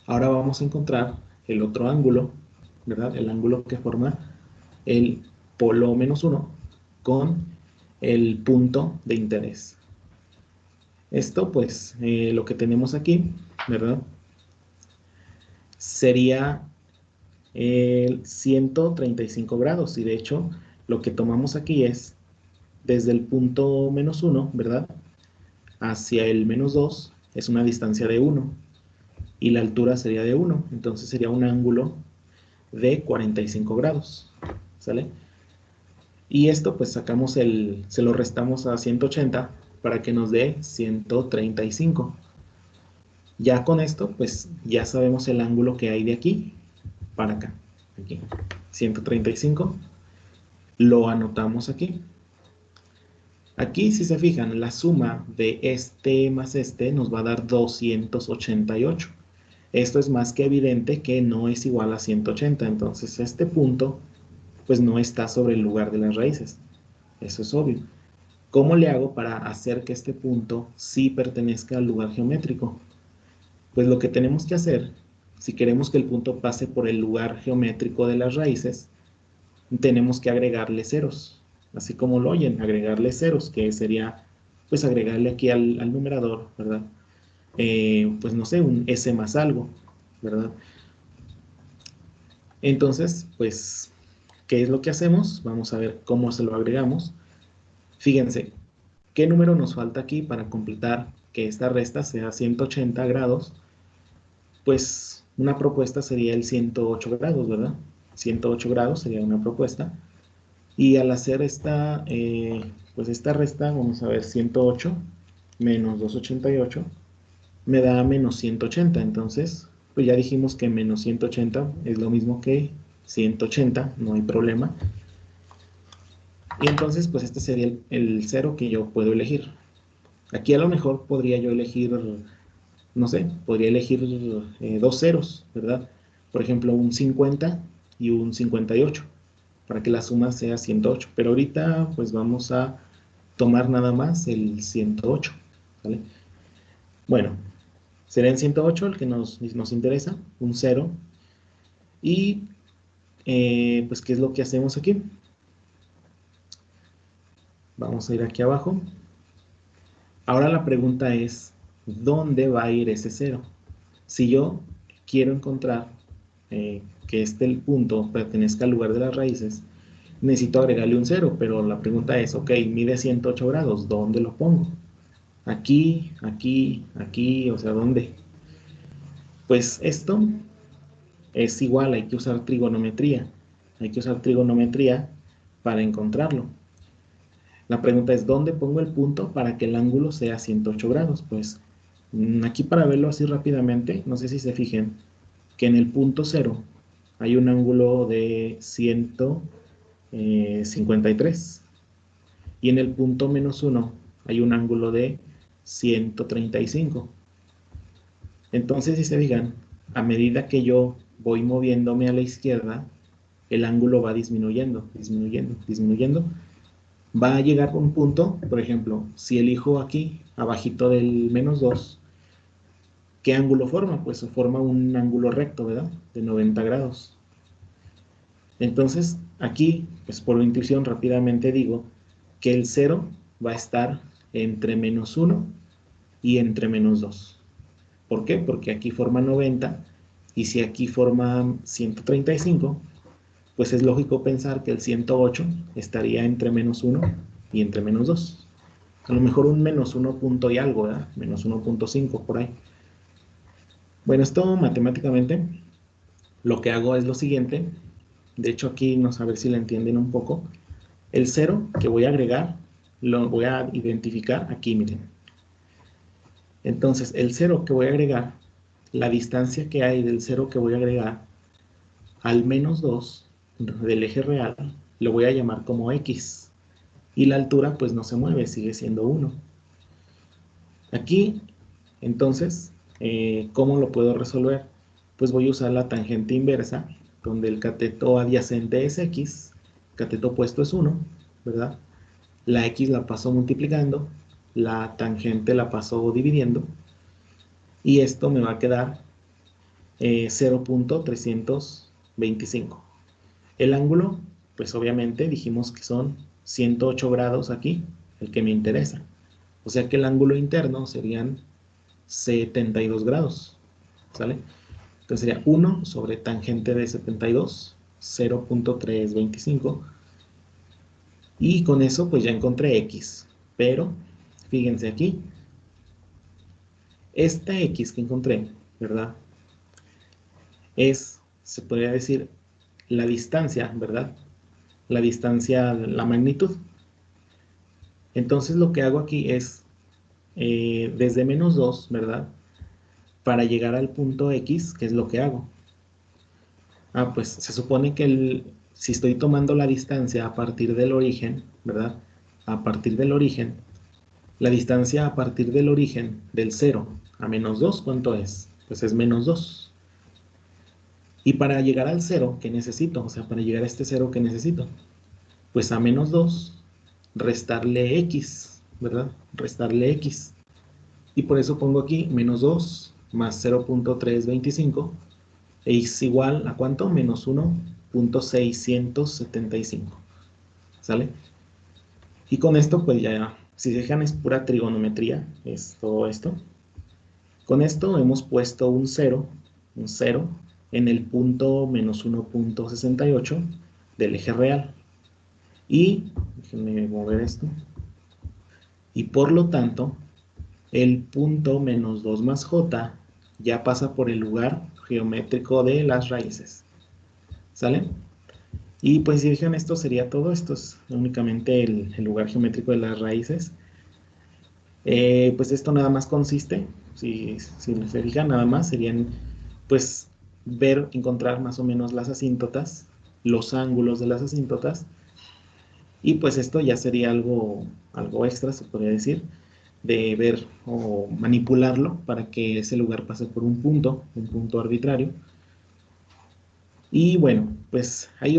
Ahora vamos a encontrar el otro ángulo, ¿verdad? El ángulo que forma el polo menos 1 con el punto de interés. Esto, pues, lo que tenemos aquí, ¿verdad? Sería el 135 grados. Y de hecho, lo que tomamos aquí es desde el punto menos 1, ¿verdad? Hacia el menos 2 es una distancia de 1. Y la altura sería de 1. Entonces sería un ángulo de 45 grados. ¿Sale? Y esto pues sacamos se lo restamos a 180 para que nos dé 135. Ya con esto pues ya sabemos el ángulo que hay de aquí para acá. Aquí, 135. Lo anotamos aquí. Aquí si se fijan la suma de este más este nos va a dar 288. Esto es más que evidente que no es igual a 180. Entonces este punto pues no está sobre el lugar de las raíces. Eso es obvio. ¿Cómo le hago para hacer que este punto sí pertenezca al lugar geométrico? Pues lo que tenemos que hacer si queremos que el punto pase por el lugar geométrico de las raíces, tenemos que agregarle ceros, así como lo oyen, agregarle ceros, que sería, pues agregarle aquí al numerador, ¿verdad? Pues no sé, un S más algo, ¿verdad? Entonces, pues, ¿qué es lo que hacemos? Vamos a ver cómo se lo agregamos. Fíjense, ¿qué número nos falta aquí para completar que esta resta sea 180 grados? Pues una propuesta sería el 108 grados, ¿verdad? 108 grados sería una propuesta. Y al hacer esta, pues esta resta, vamos a ver, 108 menos 288 me da menos 180. Entonces, pues ya dijimos que menos 180 es lo mismo que 180, no hay problema. Y entonces, pues este sería el cero que yo puedo elegir. Aquí a lo mejor podría yo elegir, no sé, podría elegir dos ceros, ¿verdad? Por ejemplo, un 50 y un 58, para que la suma sea 108. Pero ahorita, pues vamos a tomar nada más el 108, ¿vale? Bueno, será en 108 el que nos interesa, un 0. Y pues, ¿qué es lo que hacemos aquí? Vamos a ir aquí abajo. Ahora la pregunta es, ¿dónde va a ir ese 0? Si yo quiero encontrar que el punto pertenezca al lugar de las raíces, necesito agregarle un 0, pero la pregunta es, ok, mide 108 grados, ¿dónde lo pongo? Aquí, aquí, aquí, o sea, ¿dónde? Pues esto es igual, hay que usar trigonometría. Hay que usar trigonometría para encontrarlo. La pregunta es, ¿dónde pongo el punto para que el ángulo sea 108 grados? Pues aquí para verlo así rápidamente, no sé si se fijen, que en el punto 0 hay un ángulo de 153 y en el punto menos 1 hay un ángulo de 135. Entonces, si se fijan, a medida que yo voy moviéndome a la izquierda, el ángulo va disminuyendo, disminuyendo, disminuyendo. Va a llegar a un punto, por ejemplo, si elijo aquí, abajito del menos 2, ¿qué ángulo forma? Pues forma un ángulo recto, ¿verdad? De 90 grados. Entonces, aquí, pues por intuición rápidamente digo que el 0 va a estar entre menos 1 y entre menos 2. ¿Por qué? Porque aquí forma 90 y si aquí forma 135, pues es lógico pensar que el 108 estaría entre menos 1 y entre menos 2. A lo mejor un menos 1 punto y algo, ¿verdad? Menos 1.5 por ahí. Bueno, esto matemáticamente lo que hago es lo siguiente. De hecho, aquí no sé a ver si lo entienden un poco. El 0 que voy a agregar lo voy a identificar aquí, miren. Entonces, el 0 que voy a agregar, la distancia que hay del 0 que voy a agregar al menos 2 del eje real, lo voy a llamar como X. Y la altura pues no se mueve, sigue siendo 1. Aquí, entonces, ¿cómo lo puedo resolver? Pues voy a usar la tangente inversa, donde el cateto adyacente es X, cateto opuesto es 1, ¿verdad? La X la paso multiplicando, la tangente la paso dividiendo, y esto me va a quedar 0.325. El ángulo, pues obviamente dijimos que son 108 grados aquí, el que me interesa. O sea que el ángulo interno serían 72 grados, ¿sale? Entonces sería 1 sobre tangente de 72, 0.325. Y con eso pues ya encontré X. Pero, fíjense aquí, esta X que encontré, ¿verdad? Se podría decir, la distancia, ¿verdad? La distancia, la magnitud. Entonces lo que hago aquí es, desde menos 2, ¿verdad? Para llegar al punto X, ¿qué es lo que hago? Pues se supone que si estoy tomando la distancia a partir del origen, ¿verdad? A partir del origen, la distancia a partir del origen del 0 a menos 2, ¿cuánto es? Pues es menos 2. Y para llegar al 0, ¿qué necesito? O sea, para llegar a este 0, ¿qué necesito? Pues a menos 2, restarle X, ¿verdad? Restarle X. Y por eso pongo aquí menos 2 más 0.325 es igual a ¿cuánto? Menos 1.675. ¿Sale? Y con esto, pues ya, si se fijan, es pura trigonometría, es todo esto. Con esto hemos puesto un 0 en el punto menos 1.68 del eje real. Y, déjenme mover esto. Y por lo tanto, el punto menos 2 más j ya pasa por el lugar geométrico de las raíces. ¿Sale? Y pues si fijan, esto sería todo. Esto es únicamente el lugar geométrico de las raíces. Pues esto nada más consiste, si se fijan, nada más serían, pues, encontrar más o menos las asíntotas, los ángulos de las asíntotas, y pues esto ya sería algo extra, se podría decir, de ver o manipularlo para que ese lugar pase por un punto arbitrario. Y bueno, pues hay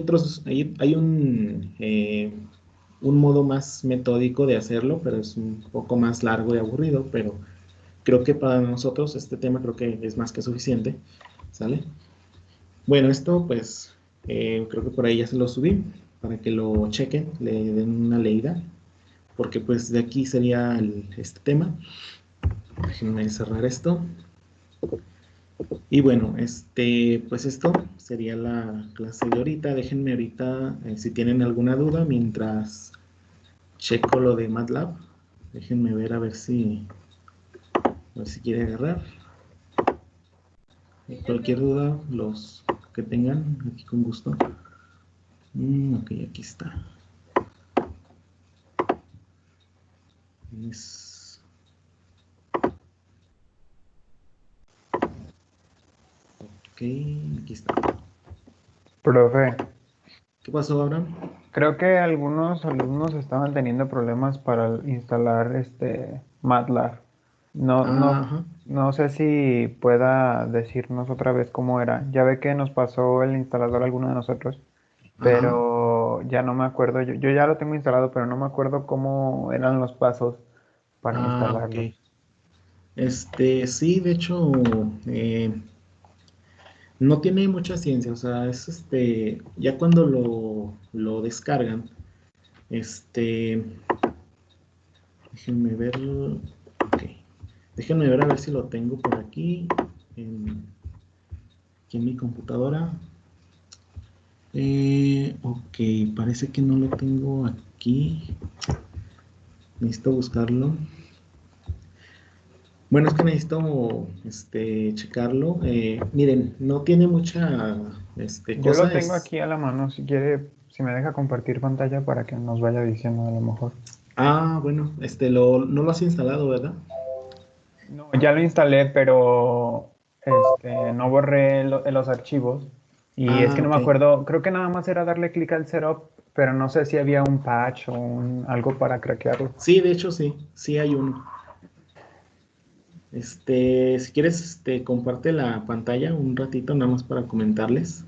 un modo más metódico de hacerlo, pero es un poco más largo y aburrido, pero creo que para nosotros este tema creo que es más que suficiente, ¿sale? Bueno, esto pues creo que por ahí ya se lo subí para que lo chequen, le den una leída, porque pues de aquí sería este tema. Déjenme cerrar esto. Y bueno, pues esto sería la clase de ahorita. Déjenme ahorita, si tienen alguna duda, mientras checo lo de MATLAB. Déjenme ver a ver si quiere agarrar. Cualquier duda, los que tengan, aquí con gusto. Ok, aquí está. Ok, aquí está. Profe, ¿Qué pasó, Abraham? creo que algunos alumnos estaban teniendo problemas para instalar MATLAB. No, no, Ajá. no sé si pueda decirnos otra vez cómo era. Ya ve que nos pasó el instalador a alguno de nosotros, Ajá. pero ya no me acuerdo. Yo ya lo tengo instalado, pero no me acuerdo cómo eran los pasos para Ok. instalarlo. Sí, de hecho, no tiene mucha ciencia, o sea, es ya cuando lo descargan, este, déjenme ver, ok, déjenme ver a ver si lo tengo por aquí en mi computadora. Ok, parece que no lo tengo aquí, necesito buscarlo. Bueno, es que necesito, checarlo. Miren, no tiene mucha, Yo lo cosa, tengo aquí a la mano, si quiere, si me deja compartir pantalla para que nos vaya diciendo a lo mejor. Bueno, no lo has instalado, ¿verdad? No, ya lo instalé, pero no borré los archivos. Y es que no me Ok. acuerdo, creo que nada más era darle clic al setup, pero no sé si había un patch o algo para craquearlo. Sí, de hecho sí hay uno. Si quieres, comparte la pantalla un ratito nada más para comentarles.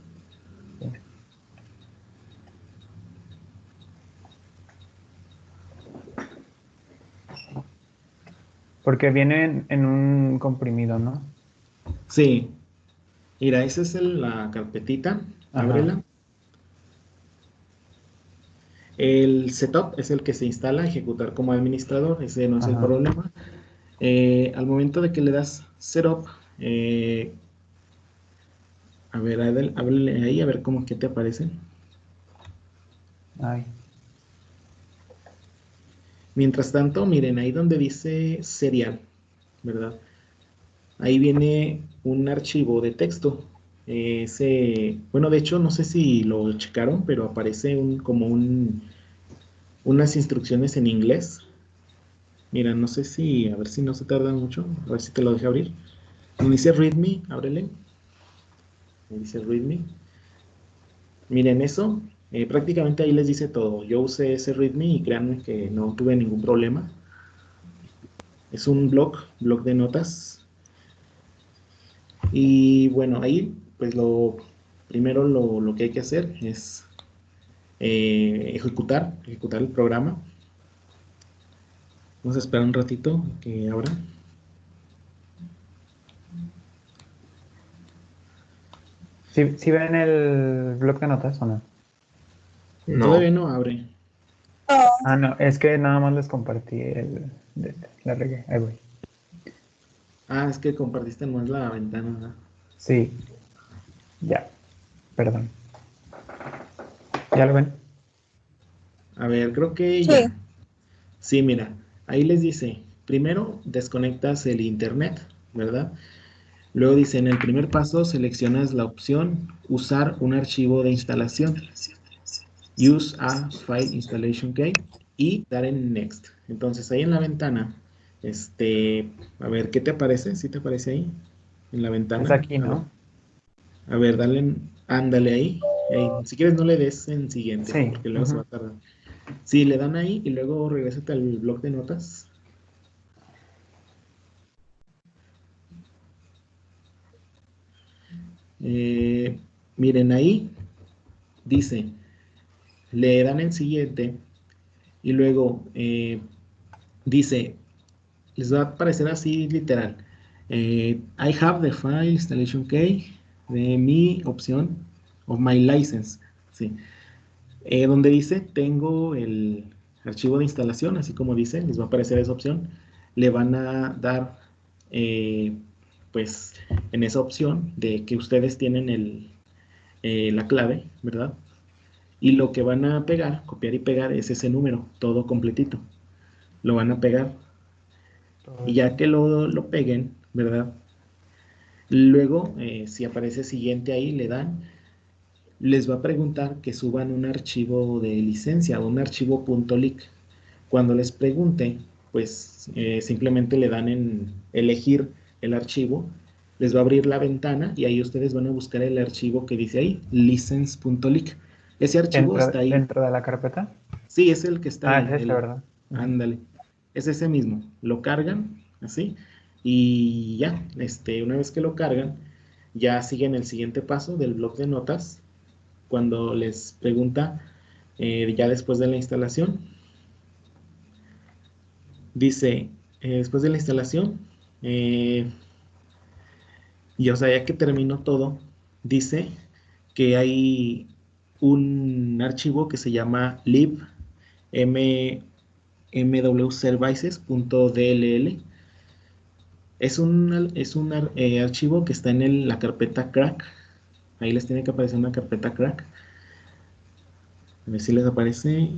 Porque viene en un comprimido, ¿no? Sí, mira, esa es la carpetita, Ajá, ábrela. El setup es el que se instala, ejecutar como administrador, ese no es el ajá. problema. Al momento de que le das setup, a ver, ábrele ahí, a ver cómo que te aparece. Ay, Mientras tanto, miren, ahí donde dice serial, ¿verdad? Ahí viene un archivo de texto. Bueno, de hecho, no sé si lo checaron, pero aparece unas instrucciones en inglés. Mira, no sé a ver si no se tarda mucho, a ver si te lo deja abrir. Donde dice README, ábrele. Ahí dice README. Miren eso, prácticamente ahí les dice todo. Yo usé ese README y créanme que no tuve ningún problema. Es un blog de notas. Y bueno, ahí pues primero lo que hay que hacer es ejecutar el programa. Vamos a esperar un ratito que abra. ¿Sí ven el bloc de notas o no? No. Todavía no abre. Ah, no, es que nada más les compartí la regué. Ahí voy. Ah, es que compartiste más la ventana, ¿verdad? Sí, ya, perdón. ¿Ya lo ven? A ver, creo que Sí. ya. Sí, mira, ahí les dice, primero desconectas el internet, ¿verdad? Luego dice, en el primer paso seleccionas la opción usar un archivo de instalación, use a file installation key y dar en next. Entonces ahí en la ventana, a ver, ¿qué te aparece? ¿Sí te aparece ahí? En la Es ventana. aquí, ¿no? A ver, dale, ándale ahí. Si quieres no le des en siguiente, Sí. porque luego se va a tardar. Sí, le dan ahí y luego regrésate al bloc de notas. Eh, Miren ahí, dice, le dan en siguiente y luego dice, les va a aparecer así literal. I have the file installation key de mi opción of my license. Sí. Donde dice tengo el archivo de instalación, así como dice, les va a aparecer esa opción. Le van a dar, pues, en esa opción de que ustedes tienen la clave, ¿verdad? Y lo que van a pegar, copiar y pegar, es ese número, todo completito. Lo van a pegar. Todo Y eso. ya que lo peguen, ¿verdad? Luego, si aparece siguiente ahí, le dan, les va a preguntar que suban un archivo de licencia o un archivo .lic. Cuando les pregunte, pues simplemente le dan en elegir el archivo, les va a abrir la ventana y ahí ustedes van a buscar el archivo que dice ahí, license.lic. Ese archivo ¿Dentro, está ahí. dentro de la carpeta? Sí, es el que está Ah, ahí, es este, ¿verdad? Ujú. ándale, es ese mismo, lo cargan, así, y ya, una vez que lo cargan, ya siguen el siguiente paso del bloc de notas, cuando les pregunta, ya después de la instalación, dice, después de la instalación, eh, y o sea, ya que terminó todo, dice que hay un archivo que se llama lib mwservices.dll. Es un archivo que está en la carpeta crack. Ahí les tiene que aparecer una carpeta crack. A ver si les aparece.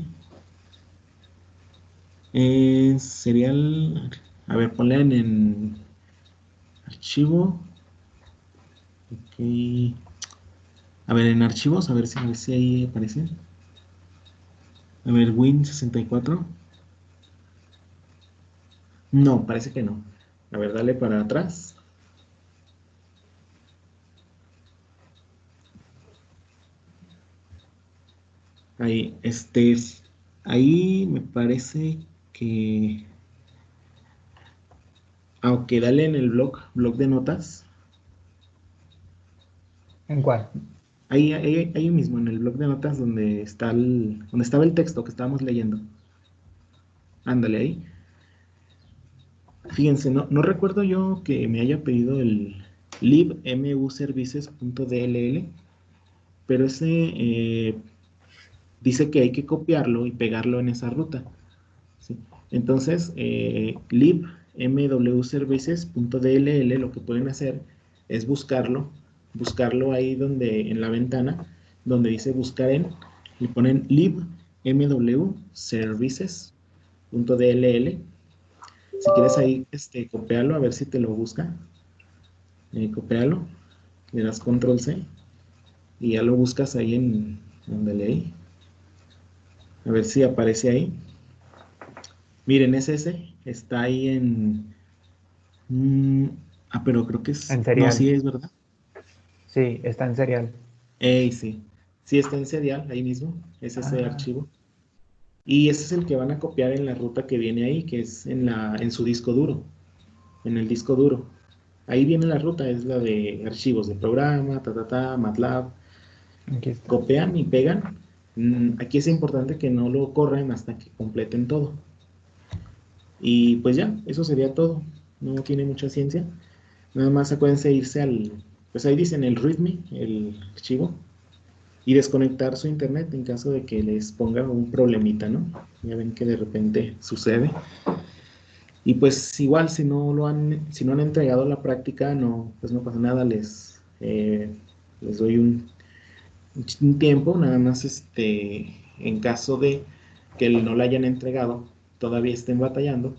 Sería el. A ver, ponle en archivo. Ok. A ver, en archivos, a ver si ahí aparece. A ver, Win64. No, parece que no. A ver, dale para atrás. Ahí, ahí me parece que. Ah, ok, dale en el blog de notas. ¿En cuál? Ahí mismo, en el blog de notas donde estaba el texto que estábamos leyendo. Ándale ahí. Fíjense, no recuerdo yo que me haya pedido el libmuservices.dll, pero ese dice que hay que copiarlo y pegarlo en esa ruta. ¿Sí? Entonces, libmwservices.dll lo que pueden hacer es buscarlo ahí en la ventana, donde dice buscar en, y ponen libmwservices.dll. Si quieres ahí, copiarlo, a ver si te lo busca. Copialo, le das control C y ya lo buscas ahí donde leí. A ver si aparece ahí. Miren, es ese, está ahí Mm, pero creo que es. En No, serial. sí es verdad. Sí, está en serial. Ey, sí. Sí está en serial, ahí mismo. Es ese Ah, archivo. Y ese es el que van a copiar en la ruta que viene ahí, que es en su disco duro. En el disco duro. Ahí viene la ruta, es la de archivos de programa, MATLAB. aquí está. Copian y pegan. Aquí es importante que no lo corran hasta que completen todo. Y pues ya, eso sería todo. No tiene mucha ciencia. Nada más acuérdense irse pues ahí dicen el readme, el archivo, y desconectar su internet en caso de que les ponga un problemita, ¿no? Ya ven que de repente sucede. Y pues igual si no han entregado la práctica, no, pues no pasa nada, les doy un tiempo, nada más en caso de que no la hayan entregado, todavía estén batallando,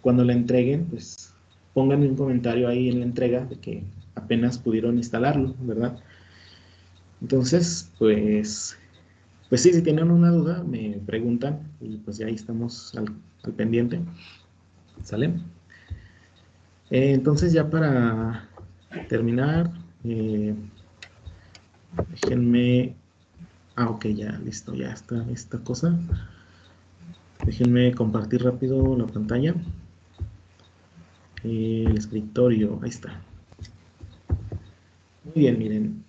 cuando la entreguen, pues pónganme un comentario ahí en la entrega de que apenas pudieron instalarlo, ¿verdad? Entonces, pues sí, si tienen una duda, me preguntan y pues ya ahí estamos al pendiente, ¿sale? Entonces ya para terminar, déjenme... Ah, ok, ya, listo, ya está esta cosa. Déjenme compartir rápido la pantalla. El escritorio, ahí está. Muy bien, miren.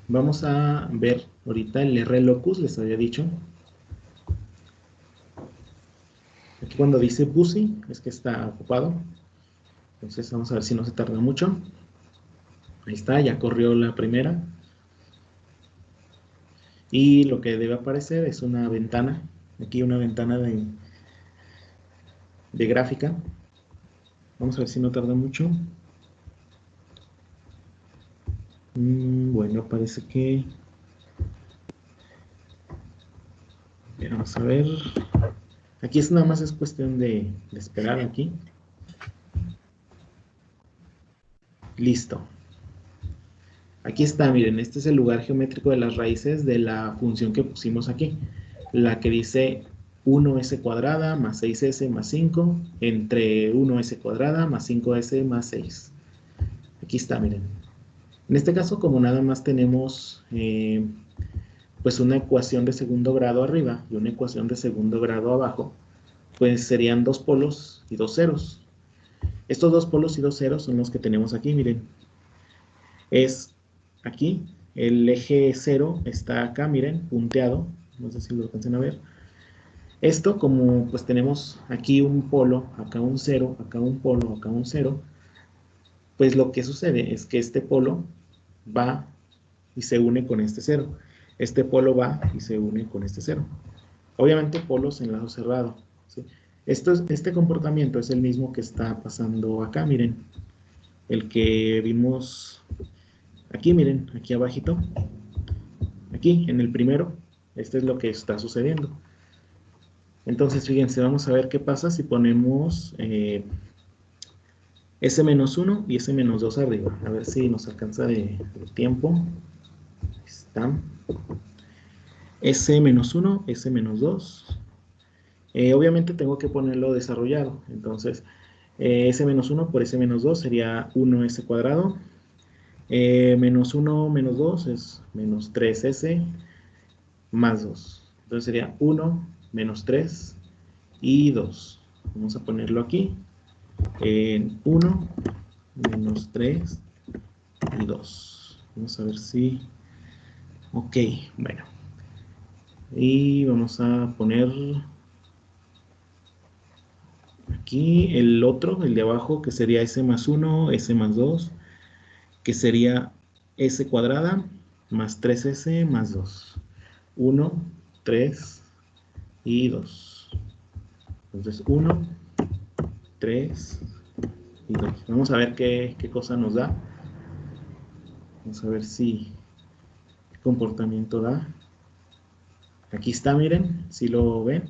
Vamos a ver ahorita el RLocus, les había dicho. Aquí cuando dice busy, es que está ocupado. Entonces vamos a ver si no se tarda mucho. Ahí está, ya corrió la primera. Y lo que debe aparecer es una ventana. Aquí una ventana de gráfica. Vamos a ver si no tarda mucho. Bueno, parece que... Bien, vamos a ver. Aquí nada más es cuestión de esperar aquí. Listo. Aquí está, miren, este es el lugar geométrico de las raíces de la función que pusimos aquí. La que dice 1s cuadrada más 6s más 5 entre 1s cuadrada más 5s más 6. Aquí está, miren. En este caso, como nada más tenemos pues una ecuación de segundo grado arriba y una ecuación de segundo grado abajo, pues serían dos polos y dos ceros. Estos dos polos y dos ceros son los que tenemos aquí, miren. Es aquí, el eje 0 está acá, miren, punteado, no sé si lo alcancen a ver. Esto, como pues tenemos aquí un polo, acá un 0, acá un polo, acá un 0, pues lo que sucede es que este polo va y se une con este 0. Este polo va y se une con este 0. Obviamente polos en lado cerrado, ¿sí? Este comportamiento es el mismo que está pasando acá, miren. El que vimos aquí, miren, aquí abajito. Aquí, en el primero, esto es lo que está sucediendo. Entonces, fíjense, vamos a ver qué pasa si ponemos S-1 y S-2 arriba. A ver si nos alcanza de tiempo. Ahí está. S-1, S-2. Obviamente tengo que ponerlo desarrollado. Entonces, S-1 por S-2 sería 1S cuadrado. Menos 1 menos 2 es menos 3S más 2. Entonces sería 1 menos 3 y 2. Vamos a ponerlo aquí en 1 menos 3 y 2. Vamos a ver si... Ok, bueno. Y vamos a poner aquí el otro, el de abajo, que sería S más 1, S más 2, que sería S cuadrada más 3S más 2. 1, 3 y 2. Entonces 1, 3 y 2. Vamos a ver qué cosa nos da. Vamos a ver qué comportamiento da. Aquí está, miren, si lo ven.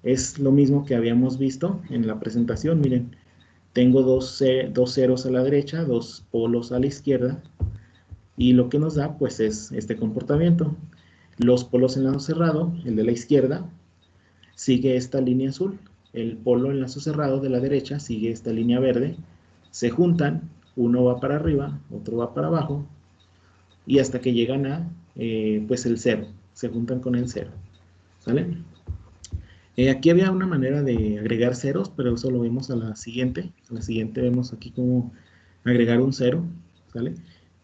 Es lo mismo que habíamos visto en la presentación, miren. Tengo dos ceros a la derecha, dos polos a la izquierda. Y lo que nos da, pues, es este comportamiento. Los polos en lazo cerrado, el de la izquierda, sigue esta línea azul. El polo en lazo cerrado de la derecha sigue esta línea verde. Se juntan, uno va para arriba, otro va para abajo, y hasta que llegan a, pues, el 0. Se juntan con el 0. ¿Sale? Aquí había una manera de agregar ceros, pero eso lo vemos a la siguiente. A la siguiente vemos aquí cómo agregar un 0. ¿Sale?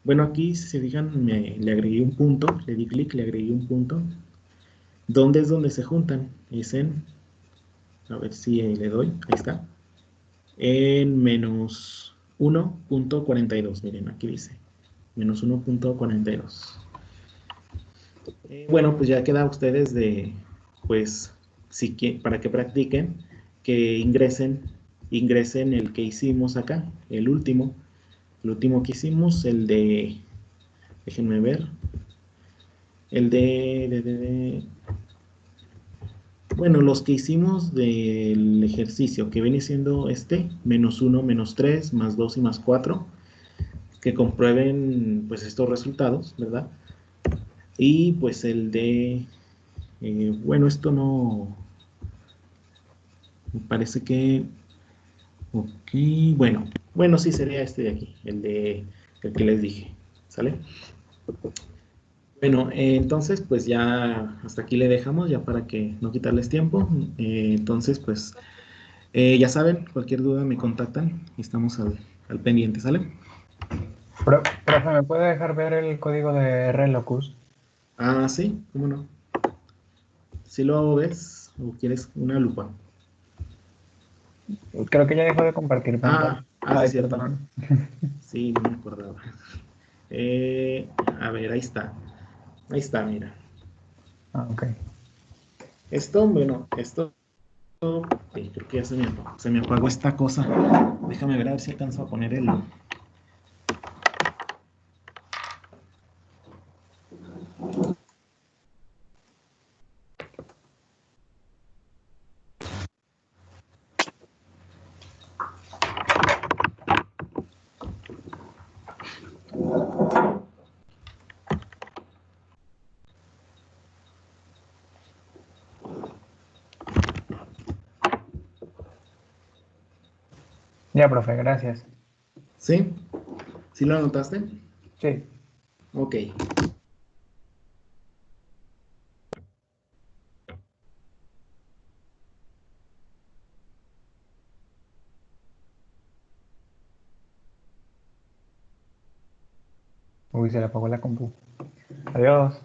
Bueno, aquí, si se fijan, le agregué un punto, le di clic, le agregué un punto. ¿Dónde es donde se juntan? Es en, a ver si le doy, ahí está, en menos 1.42, miren, aquí dice, Menos 1.42. Bueno, pues ya queda a ustedes de, pues, para que practiquen, que ingresen el que hicimos acá, el último que hicimos, el de, déjenme ver, el bueno, los que hicimos del ejercicio, que viene siendo menos 1, menos 3, más 2 y más 4, que comprueben, pues, estos resultados, ¿verdad? Y pues el de, bueno, esto no, me parece que, ok, bueno, sí sería este de aquí, el que les dije, ¿sale? Bueno, entonces pues ya hasta aquí le dejamos, ya para que no quitarles tiempo. Entonces pues ya saben, cualquier duda me contactan y estamos al pendiente, ¿sale? Profe, ¿me puede dejar ver el código de RLocus? Ah, sí, ¿cómo no? ¿Si lo ves o quieres una lupa? Creo que ya dejó de compartir pantalla. Sí, Ay, es cierto. perdón. Sí, no me acordaba. A ver, ahí está. Ahí está, mira. Ah, ok. Esto, bueno, esto, creo que ya se me apagó esta cosa. Déjame ver a ver si alcanzo a poner el. Ya, profe, gracias. ¿Sí? ¿Sí lo anotaste? Sí. Ok. Uy, se le apagó la compu. Adiós.